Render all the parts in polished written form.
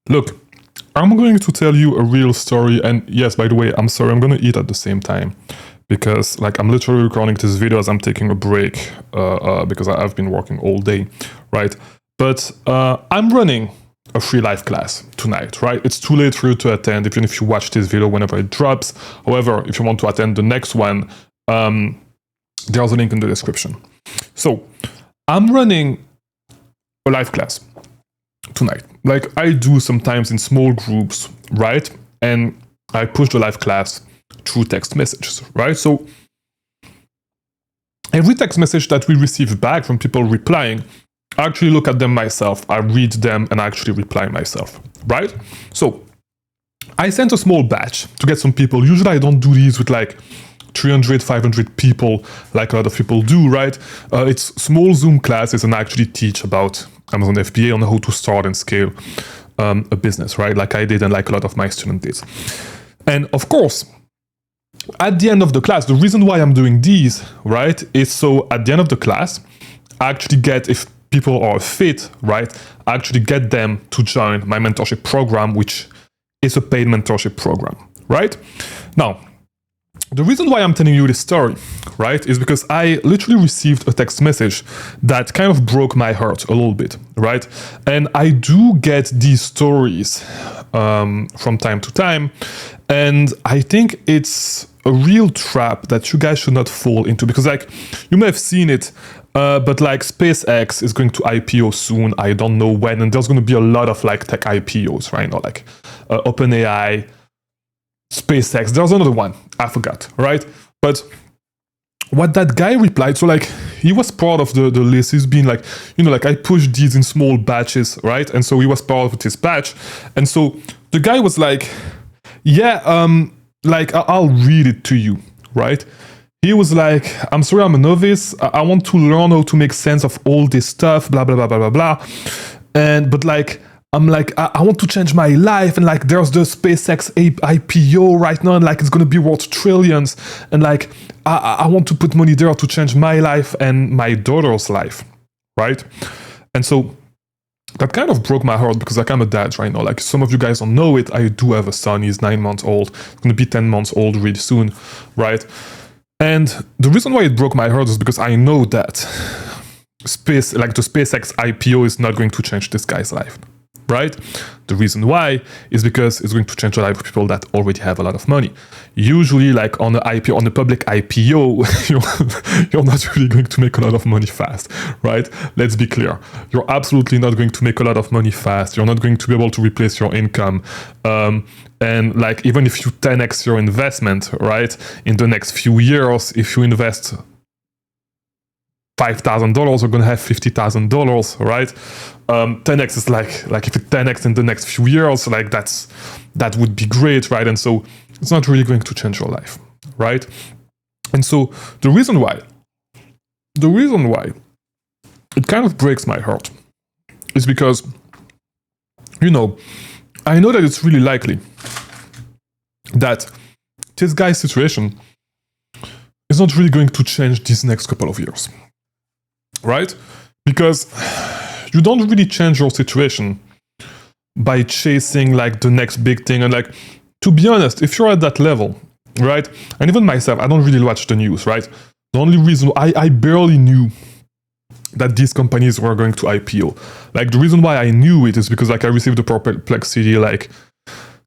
Look, I'm going to tell you a real story. And yes, by the way, I'm sorry, I'm going to eat at the same time because like I'm literally recording this video as I'm taking a break because I've been working all day, right? But I'm running a free live class tonight, right? It's too late for you to attend even if you watch this video whenever it drops. However, if you want to attend the next one, there's a link in the description. So I'm running a live class tonight, like I do sometimes in small groups, right? And I push the live class through text messages, right? So every text message that we receive back from people replying, I actually look at them myself, I read them and I actually reply myself, right? So I sent a small batch to get some people. Usually I don't do these with like 300, 500 people like a lot of people do, right? It's small Zoom classes and I actually teach about Amazon FBA on how to start and scale a business, right? Like I did and like a lot of my students did. And of course, at the end of the class, the reason why I'm doing these, right, is so at the end of the class, I actually get, if people are fit, right, I actually get them to join my mentorship program, which is a paid mentorship program, right? Now, the reason why I'm telling you this story, right, is because I literally received a text message that kind of broke my heart a little bit, right? And I do get these stories from time to time, and I think it's a real trap that you guys should not fall into because, like, you may have seen it, but like SpaceX is going to IPO soon. I don't know when, and there's going to be a lot of like tech IPOs, right? Or like OpenAI, SpaceX, there's another one, I forgot, right? But what that guy replied, so like he was part of the list. He's been like, you know, like I pushed these in small batches, right? And so he was part of this batch. And so the guy was like, yeah, like I'll read it to you, right? He was like, I'm sorry, I'm a novice. I want to learn how to make sense of all this stuff, blah, blah, blah, blah, blah, blah. But like, I'm like, I want to change my life, and like there's the SpaceX IPO right now, and like it's gonna be worth trillions, and like I want to put money there to change my life and my daughter's life, right? And so that kind of broke my heart because like I'm a dad right now. Like some of you guys don't know it, I do have a son. He's 9 months old, gonna be 10 months old really soon, right? And the reason why it broke my heart is because I know that the SpaceX IPO is not going to change this guy's life. Right? The reason why is because it's going to change the life of people that already have a lot of money. Usually, like on the IPO, on the public IPO, you're not really going to make a lot of money fast, right? Let's be clear. You're absolutely not going to make a lot of money fast. You're not going to be able to replace your income. And like even if you 10x your investment, right, in the next few years, if you invest $5,000, we're gonna have $50,000, right? 10x is like if it 10x in the next few years, like that would be great, right? And so it's not really going to change your life, right? And so the reason why it kind of breaks my heart is because, you know, I know that it's really likely that this guy's situation is not really going to change these next couple of years. Right? Because you don't really change your situation by chasing like the next big thing. And like, to be honest, if you're at that level, right? And even myself, I don't really watch the news, right? The only reason I barely knew that these companies were going to IPO. Like the reason why I knew it is because like I received the Perplexity like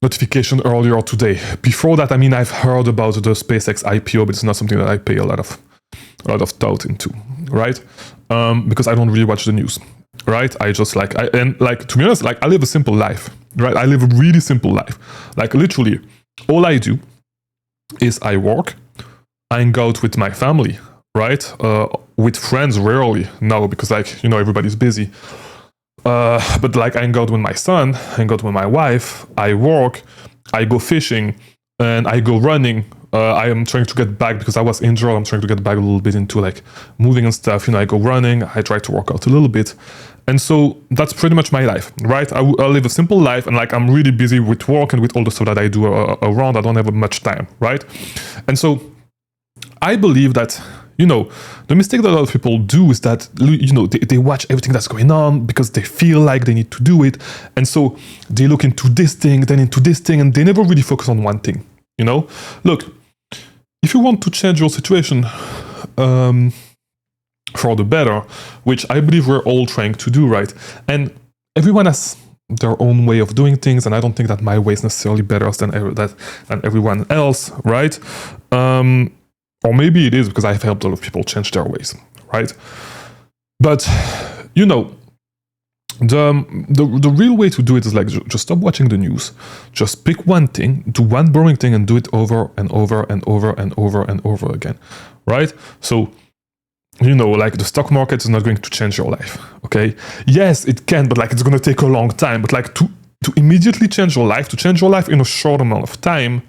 notification earlier today. Before that, I mean, I've heard about the SpaceX IPO, but it's not something that I pay a lot of thought into, right? Because I don't really watch the news, right? I just like, and like, to be honest, like I live a simple life, right? I live a really simple life. Like literally, all I do is I work, I hang out with my family, right? With friends rarely now because like, you know, everybody's busy. But like I hang out with my son, I hang out with my wife, I work, I go fishing, and I go running. I am trying to get back because I was injured. I'm trying to get back a little bit into like moving and stuff. You know, I go running, I try to work out a little bit. And so that's pretty much my life, right? I live a simple life and like I'm really busy with work and with all the stuff that I do around. I don't have much time, right? And so I believe that the mistake that a lot of people do is that, they watch everything that's going on because they feel like they need to do it. And so they look into this thing, then into this thing, and they never really focus on one thing, Look, if you want to change your situation for the better, which I believe we're all trying to do, right? And everyone has their own way of doing things, and I don't think that my way is necessarily better than everyone else, right? Or maybe it is because I've helped a lot of people change their ways, right? But the real way to do it is like just stop watching the news, just pick one thing, do one boring thing, and do it over and over and over and over and over again, right? So like the stock market is not going to change your life, okay? Yes, it can, but like it's going to take a long time. But like to immediately change your life, to change your life in a short amount of time,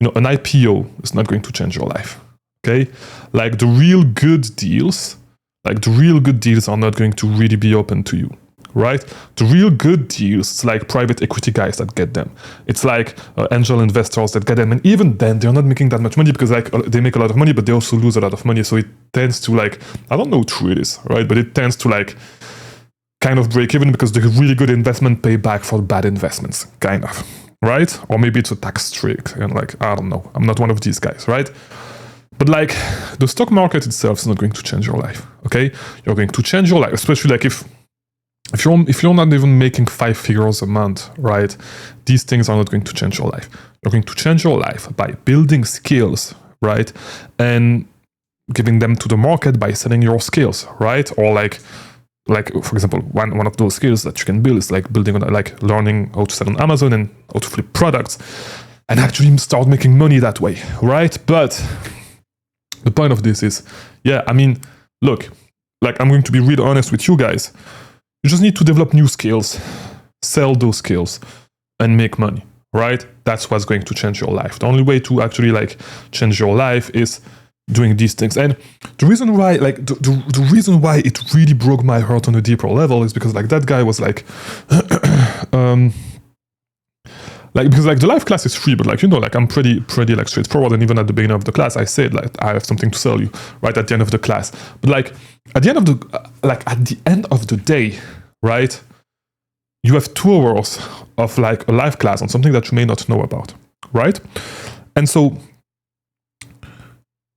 an IPO is not going to change your life, okay? Like the real good deals are not going to really be open to you, right? The real good deals, it's like private equity guys that get them. It's like angel investors that get them. And even then, they're not making that much money because like they make a lot of money, but they also lose a lot of money. So it tends to like, I don't know how true it is, right? But it tends to like kind of break even because the really good investment pay back for bad investments, kind of, right? Or maybe it's a tax trick and like, I don't know. I'm not one of these guys, right? But like the stock market itself is not going to change your life, okay? You're going to change your life, especially like if you're not even making 5 figures a month, right? These things are not going to change your life. You're going to change your life by building skills, right? And giving them to the market by selling your skills, right? Or like for example, one of those skills that you can build is like learning how to sell on Amazon and how to flip products and actually start making money that way, right? But the point of this is, look, like I'm going to be really honest with you guys. You just need to develop new skills, sell those skills, and make money, right? That's what's going to change your life. The only way to actually like change your life is doing these things. And the reason why, like the reason why it really broke my heart on a deeper level is because like that guy was like, because like the live class is free, but like, like I'm pretty like straightforward. And even at the beginning of the class, I said like, I have something to sell you right at the end of the class. But like at the end of the day, right? You have 2 hours of like a live class on something that you may not know about, right? And so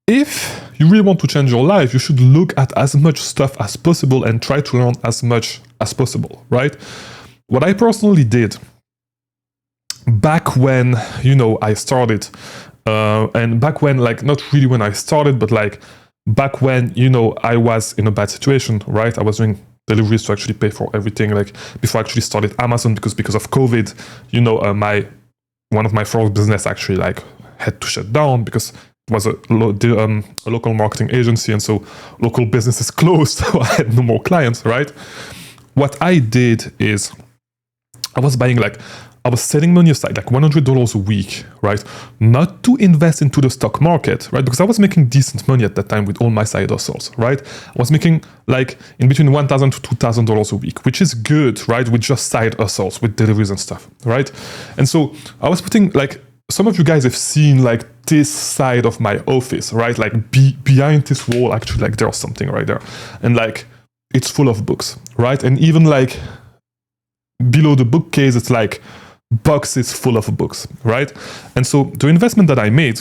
if you really want to change your life, you should look at as much stuff as possible and try to learn as much as possible, right? What I personally did back when, I started, and back when, like, not really when I started, but like back when, I was in a bad situation, right? I was doing deliveries to actually pay for everything, like before I actually started Amazon, because of COVID, one of my first business actually like had to shut down because it was a local marketing agency, and so local businesses closed, so I had no more clients, right? What I did is I was setting money aside, like $100 a week, right? Not to invest into the stock market, right? Because I was making decent money at that time with all my side hustles, right? I was making like in between $1,000 to $2,000 a week, which is good, right? With just side hustles, with deliveries and stuff, right? And so I was putting like, some of you guys have seen like this side of my office, right? Like behind this wall, actually, like there's something right there. And like, it's full of books, right? And even like below the bookcase, it's like boxes full of books, right? And so the investment that I made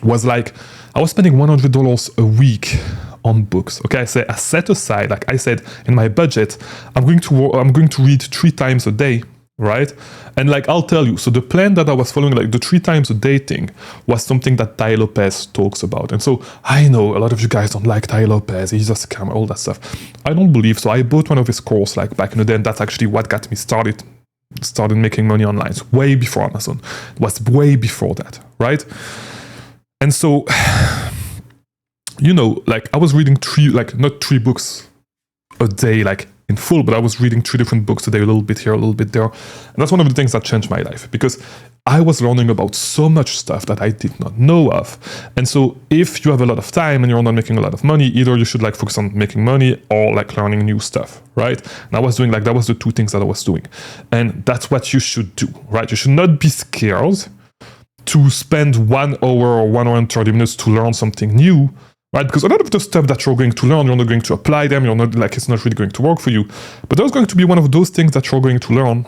was like, I was spending $100 a week on books. Okay, I set aside, like I said, in my budget, I'm going to read 3 times a day, right? And like, I'll tell you, so the plan that I was following, like the 3 times a day thing, was something that Tai Lopez talks about. And so I know a lot of you guys don't like Tai Lopez, he's just a scammer, all that stuff. I don't believe so. I bought one of his courses like back in the day, and that's actually what got me started making money online. It's way before Amazon. It was way before that, right? And so, like I was reading not 3 books a day, like in full, but I was reading 3 different books a day, a little bit here, a little bit there. And that's one of the things that changed my life, because I was learning about so much stuff that I did not know of. And so if you have a lot of time and you're not making a lot of money, either you should like focus on making money or like learning new stuff, right? And I was doing that was the 2 things that I was doing. And that's what you should do, right? You should not be scared to spend 1 hour or 1 hour and 30 minutes to learn something new, right? Because a lot of the stuff that you're going to learn, you're not going to apply them, you're not like, it's not really going to work for you. But there's going to be one of those things that you're going to learn,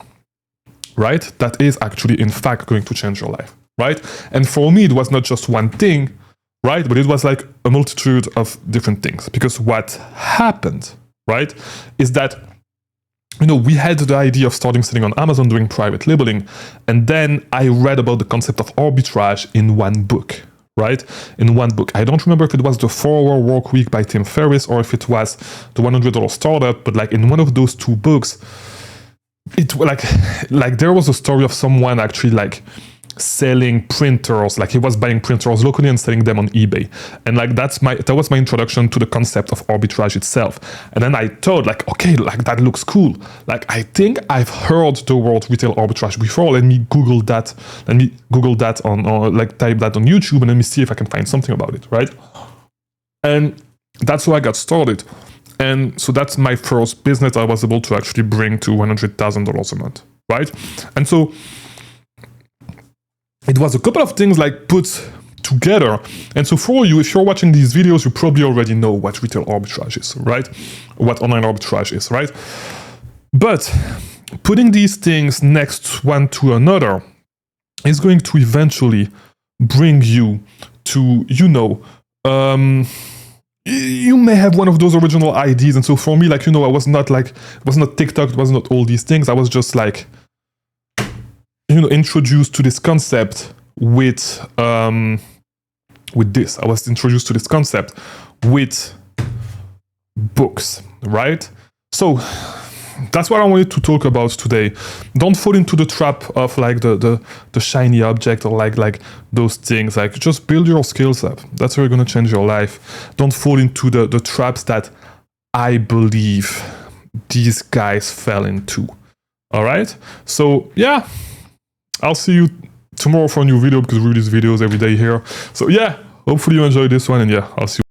right? That is actually, in fact, going to change your life, right? And for me, it was not just one thing, right? But it was like a multitude of different things. Because what happened, right, is that, you know, we had the idea of starting selling on Amazon, doing private labeling. And then I read about the concept of arbitrage in one book, right? In one book. I don't remember if it was the 4-Hour Work Week by Tim Ferriss or if it was the $100 Startup, but like in one of those two books, it like there was a story of someone actually like selling printers, like he was buying printers locally and selling them on eBay. And like that was my introduction to the concept of arbitrage itself. And then I thought like, okay, like that looks cool. Like I think I've heard the word retail arbitrage before. Let me Google that. On, or like type that on YouTube and let me see if I can find something about it, right? And that's how I got started. And so that's my first business I was able to actually bring to $100,000 a month, right? And so it was a couple of things like put together. And so for you, if you're watching these videos, you probably already know what retail arbitrage is, right? What online arbitrage is, right? But putting these things next one to another is going to eventually bring you to, you know, you may have one of those original ideas. And so for me, like, you know, it was not TikTok, it was not all these things. I was just like, you know, introduced to this concept with this. I was introduced to this concept with books, right? So that's what I wanted to talk about today. Don't fall into the trap of like the shiny object or like those things. Like just build your skills up. That's how you're gonna change your life. Don't fall into the traps that I believe these guys fell into. All right? So yeah. I'll see you tomorrow for a new video because we release videos every day here. So yeah, hopefully you enjoyed this one and yeah, I'll see you.